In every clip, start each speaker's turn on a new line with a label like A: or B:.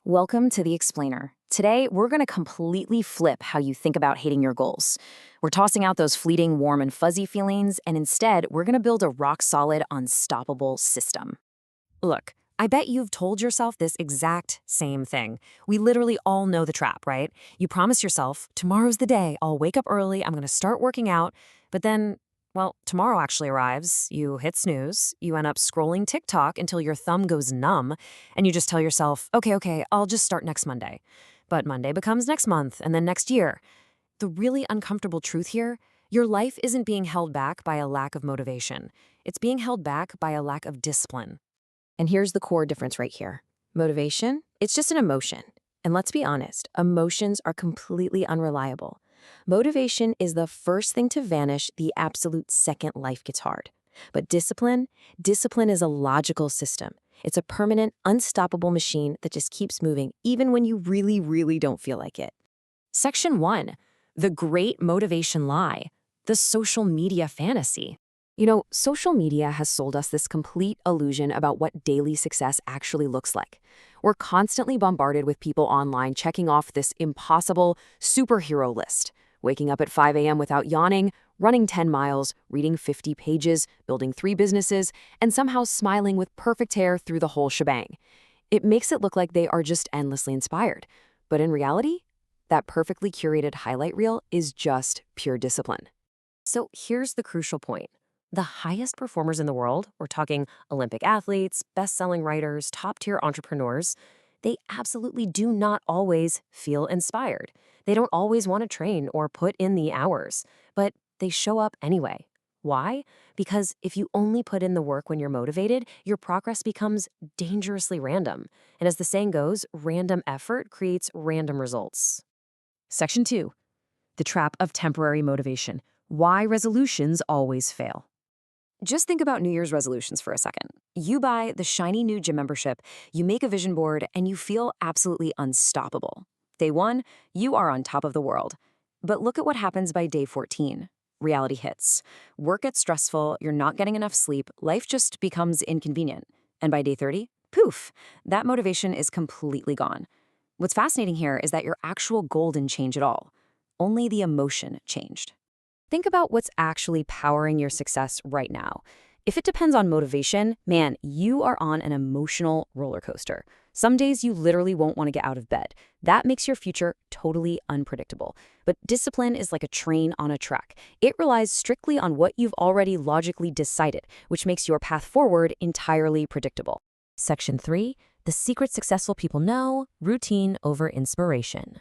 A: Welcome to The Explainer. Today, we're going to completely flip how you think about hating your goals. We're tossing out those fleeting, warm, and fuzzy feelings, and instead, we're going to build a rock-solid, unstoppable system.
B: Look, I bet you've told yourself this exact same thing. We literally all know the trap, right? You promise yourself, tomorrow's the day, I'll wake up early, I'm gonna start working out, but then, well, tomorrow actually arrives, you hit snooze, you end up scrolling TikTok until your thumb goes numb, and you just tell yourself, okay, I'll just start next Monday. But Monday becomes next month, and then next year. The really uncomfortable truth here, your life isn't being held back by a lack of motivation. It's being held back by a lack of discipline.
A: And here's the core difference right here. Motivation, it's just an emotion. And let's be honest, emotions are completely unreliable. Motivation is the first thing to vanish the absolute second life gets hard. But discipline is a logical system. It's a permanent, unstoppable machine that just keeps moving even when you really don't feel like it.
B: Section 1. The Great Motivation Lie. The Social Media Fantasy.
A: You know, social media has sold us this complete illusion about what daily success actually looks like. We're constantly bombarded with people online checking off this impossible superhero list. Waking up at 5 a.m. without yawning, running 10 miles, reading 50 pages, building 3 businesses, and somehow smiling with perfect hair through the whole shebang. It makes it look like they are just endlessly inspired. But in reality, that perfectly curated highlight reel is just pure discipline.
B: So here's the crucial point. The highest performers in the world, we're talking Olympic athletes, best-selling writers, top-tier entrepreneurs, they absolutely do not always feel inspired. They don't always want to train or put in the hours, but they show up anyway. Why? Because if you only put in the work when you're motivated, your progress becomes dangerously random. And as the saying goes, random effort creates random results. Section 2. The Trap of Temporary Motivation. Why resolutions always fail. Just think about New Year's resolutions for a second. You buy the shiny new gym membership, you make a vision board, and you feel absolutely unstoppable. Day 1, you are on top of the world. But look at what happens by day 14. Reality hits. Work gets stressful, you're not getting enough sleep, life just becomes inconvenient. And by day 30, poof, that motivation is completely gone. What's fascinating here is that your actual goal didn't change at all. Only the emotion changed. Think about what's actually powering your success right now. If it depends on motivation, man, you are on an emotional roller coaster. Some days you literally won't want to get out of bed. That makes your future totally unpredictable. But discipline is like a train on a track. It relies strictly on what you've already logically decided, which makes your path forward entirely predictable. Section 3. The secret successful people know: routine over inspiration.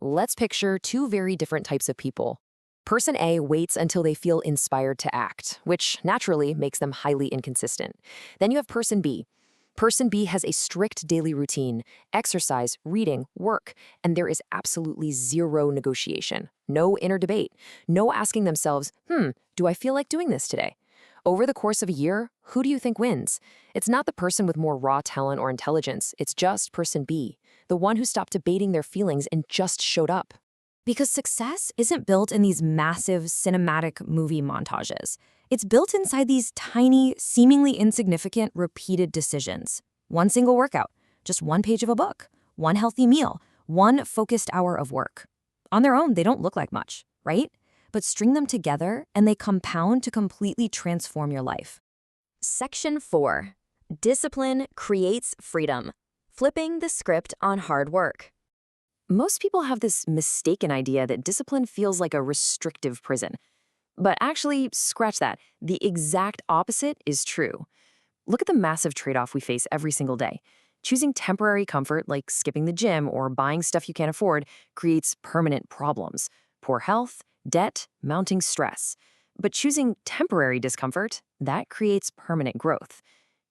B: Let's picture 2 very different types of people. Person A waits until they feel inspired to act, which naturally makes them highly inconsistent. Then you have Person B. Person B has a strict daily routine: exercise, reading, work, and there is absolutely zero negotiation, no inner debate, no asking themselves, do I feel like doing this today? Over the course of a year, who do you think wins? It's not the person with more raw talent or intelligence, it's just Person B, the one who stopped debating their feelings and just showed up. Because success isn't built in these massive cinematic movie montages. It's built inside these tiny, seemingly insignificant, repeated decisions. One single workout, just one page of a book, one healthy meal, one focused hour of work. On their own, they don't look like much, right? But string them together and they compound to completely transform your life. Section 4. Discipline creates freedom. Flipping the script on hard work. Most people have this mistaken idea that discipline feels like a restrictive prison. But actually, scratch that. The exact opposite is true. Look at the massive trade-off we face every single day. Choosing temporary comfort, like skipping the gym or buying stuff you can't afford, creates permanent problems: poor health, debt, mounting stress. But choosing temporary discomfort, that creates permanent growth.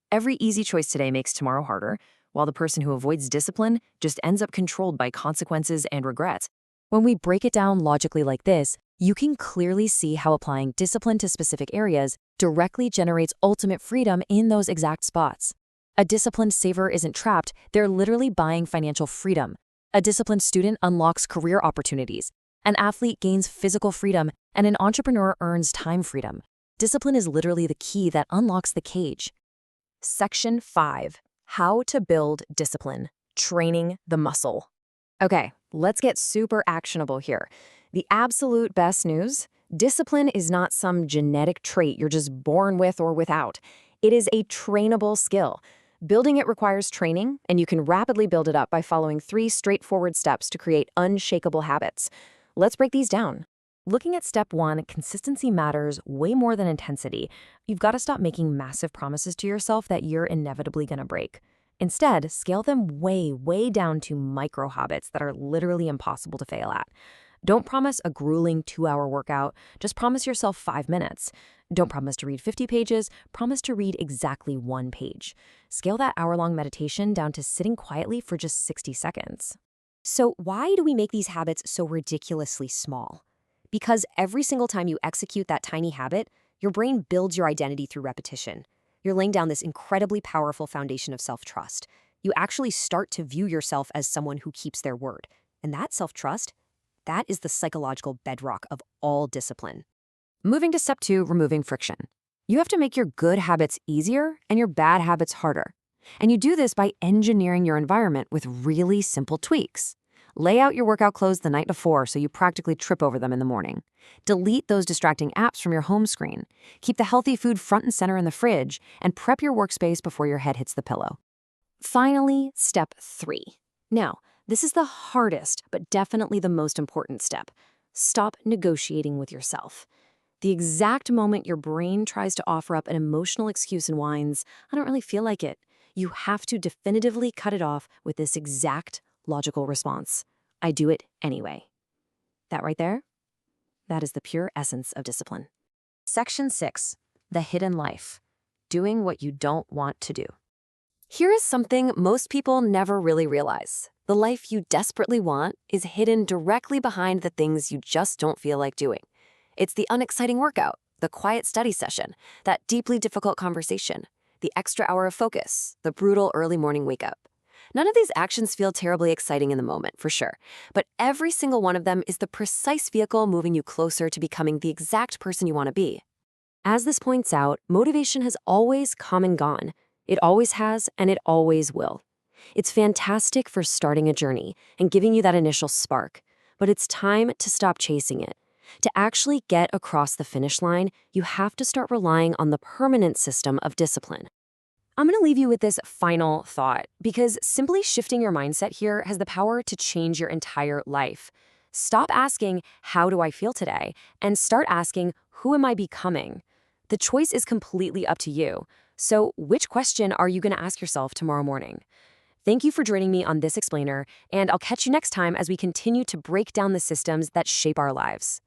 B: Every easy choice today makes tomorrow harder, while the person who avoids discipline just ends up controlled by consequences and regrets. When we break it down logically like this, you can clearly see how applying discipline to specific areas directly generates ultimate freedom in those exact spots. A disciplined saver isn't trapped, they're literally buying financial freedom. A disciplined student unlocks career opportunities. An athlete gains physical freedom, and an entrepreneur earns time freedom. Discipline is literally the key that unlocks the cage. Section 5. How to build discipline. training the muscle. Okay, let's get super actionable here. The absolute best news: discipline is not some genetic trait you're just born with or without. It is a trainable skill. Building it requires training, and you can rapidly build it up by following 3 straightforward steps to create unshakable habits. Let's break these down. Looking at step 1, consistency matters way more than intensity. You've got to stop making massive promises to yourself that you're inevitably going to break. Instead, scale them way, way down to micro habits that are literally impossible to fail at. Don't promise a grueling 2-hour workout, just promise yourself 5 minutes. Don't promise to read 50 pages, promise to read exactly 1 page. Scale that hour-long meditation down to sitting quietly for just 60 seconds.
C: So why do we make these habits so ridiculously small? Because every single time you execute that tiny habit, your brain builds your identity through repetition. You're laying down this incredibly powerful foundation of self-trust. You actually start to view yourself as someone who keeps their word. And that self-trust, that is the psychological bedrock of all discipline.
A: Moving to step 2, removing friction. You have to make your good habits easier and your bad habits harder. And you do this by engineering your environment with really simple tweaks. Lay out your workout clothes the night before so you practically trip over them in the morning. Delete those distracting apps from your home screen. Keep the healthy food front and center in the fridge, and prep your workspace before your head hits the pillow.
C: Finally, step 3. Now, this is the hardest, but definitely the most important step. Stop negotiating with yourself. The exact moment your brain tries to offer up an emotional excuse and whines, "I don't really feel like it," you have to definitively cut it off with this exact logical response: "I do it anyway." That right there, that is the pure essence of discipline.
A: Section 6, the hidden life. Doing what you don't want to do. Here is something most people never really realize. The life you desperately want is hidden directly behind the things you just don't feel like doing. It's the unexciting workout, the quiet study session, that deeply difficult conversation, the extra hour of focus, the brutal early morning wake-up. None of these actions feel terribly exciting in the moment, for sure, but every single one of them is the precise vehicle moving you closer to becoming the exact person you want to be.
C: As this points out, motivation has always come and gone. It always has, and it always will. It's fantastic for starting a journey and giving you that initial spark, but it's time to stop chasing it. To actually get across the finish line, you have to start relying on the permanent system of discipline. I'm going to leave you with this final thought, because simply shifting your mindset here has the power to change your entire life. Stop asking, "How do I feel today?" and start asking, "Who am I becoming?" The choice is completely up to you. So which question are you going to ask yourself tomorrow morning? Thank you for joining me on this explainer, and I'll catch you next time as we continue to break down the systems that shape our lives.